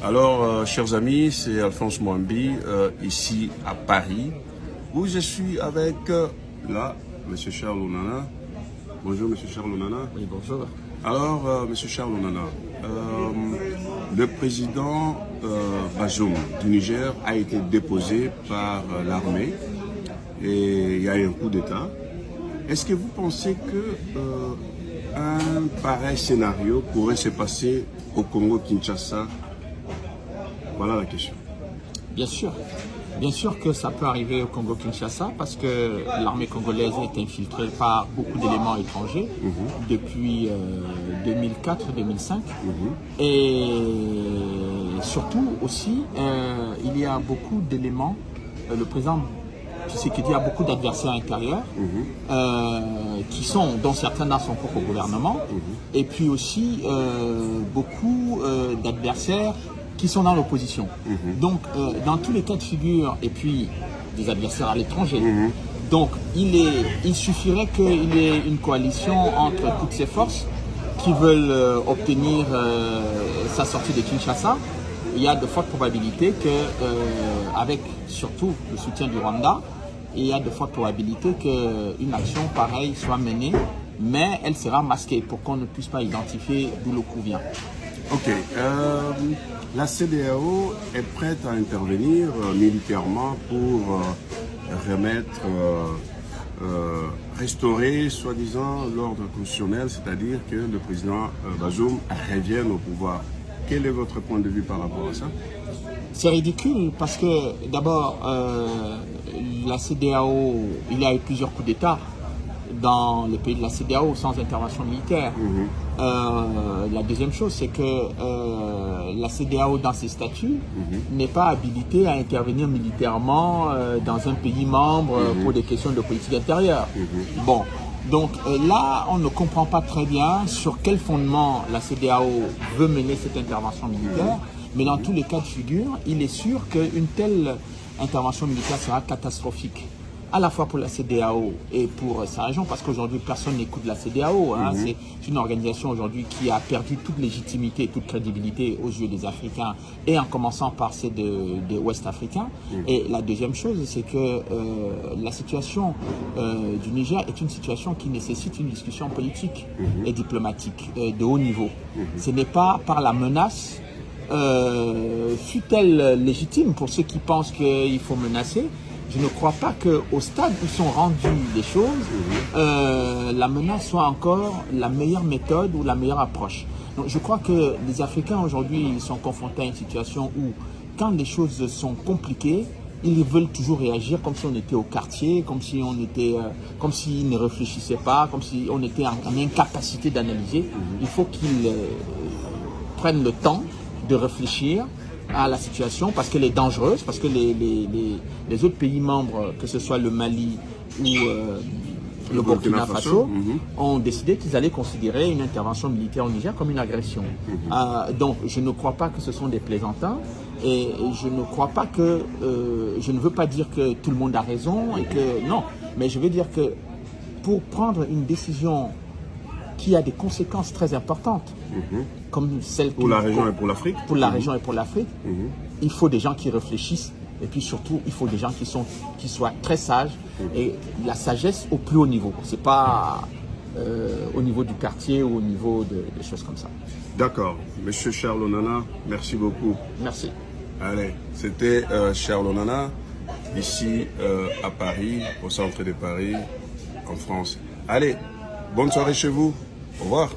Alors, chers amis, c'est Alphonse Mwambi, ici à Paris, où je suis avec, là, M. Charles Onana. Bonjour, M. Charles Onana. Oui, bonjour. Alors, M. Charles Onana, le président Bazoum du Niger a été déposé par l'armée et il y a eu un coup d'État. Est-ce que vous pensez que un pareil scénario pourrait se passer au Congo-Kinshasa? Voilà la question. Bien sûr que ça peut arriver au Congo-Kinshasa parce que l'armée congolaise est infiltrée par beaucoup d'éléments étrangers depuis 2004-2005. Et surtout aussi, il y a beaucoup d'éléments, le président Tshisekedi a beaucoup d'adversaires intérieurs dont certains dans son propre gouvernement, et puis aussi beaucoup d'adversaires qui sont dans l'opposition. Donc, dans tous les cas de figure, et puis des adversaires à l'étranger. Donc, il suffirait qu'il y ait une coalition entre toutes ces forces qui veulent obtenir sa sortie de Kinshasa. Il y a de fortes probabilités que, avec surtout le soutien du Rwanda, il y a de fortes probabilités qu'une action pareille soit menée, mais elle sera masquée pour qu'on ne puisse pas identifier d'où le coup vient. Ok. La CEDEAO est prête à intervenir militairement pour remettre, restaurer, soi-disant, l'ordre constitutionnel, c'est-à-dire que le président Bazoum revienne au pouvoir. Quel est votre point de vue par rapport à ça? C'est ridicule parce que d'abord, la CEDEAO, il y a eu plusieurs coups d'État dans le pays de la CEDEAO sans intervention militaire. La deuxième chose, c'est que la CEDEAO, dans ses statuts, n'est pas habilitée à intervenir militairement dans un pays membre pour des questions de politique intérieure. Bon, donc là, on ne comprend pas très bien sur quel fondement la CEDEAO veut mener cette intervention militaire, mais dans tous les cas de figure, il est sûr qu'une telle intervention militaire sera catastrophique, à la fois pour la CEDEAO et pour sa région, parce qu'aujourd'hui, personne n'écoute la CEDEAO. C'est une organisation aujourd'hui qui a perdu toute légitimité et toute crédibilité aux yeux des Africains, et en commençant par ceux des Ouest-Africains. Et la deuxième chose, c'est que la situation du Niger est une situation qui nécessite une discussion politique et diplomatique de haut niveau. Ce n'est pas par la menace, fût-elle légitime pour ceux qui pensent qu'il faut menacer. Je ne crois pas qu'au stade où sont rendues les choses, la menace soit encore la meilleure méthode ou la meilleure approche. Donc, je crois que les Africains aujourd'hui sont confrontés à une situation où, quand les choses sont compliquées, ils veulent toujours réagir comme si on était au quartier, comme si comme s'ils ne réfléchissaient pas, comme si on était en incapacité d'analyser. Il faut qu'ils prennent le temps de réfléchir à la situation parce qu'elle est dangereuse, parce que les autres pays membres, que ce soit le Mali ou le Burkina Faso, ont décidé qu'ils allaient considérer une intervention militaire au Niger comme une agression. Donc je ne crois pas que ce sont des plaisantins, et je ne crois pas que... je ne veux pas dire que tout le monde a raison, et que non, mais je veux dire que pour prendre une décision qui a des conséquences très importantes, comme celle pour la région et pour l'Afrique. Pour la région et pour l'Afrique, il faut des gens qui réfléchissent, et puis surtout, il faut des gens qui soient très sages, et la sagesse au plus haut niveau. C'est pas au niveau du quartier ou au niveau de choses comme ça. D'accord. Monsieur Charles Onana, merci beaucoup. Merci. Allez, c'était Charles Onana, ici à Paris, au centre de Paris, en France. Allez, bonne soirée chez vous. Au revoir.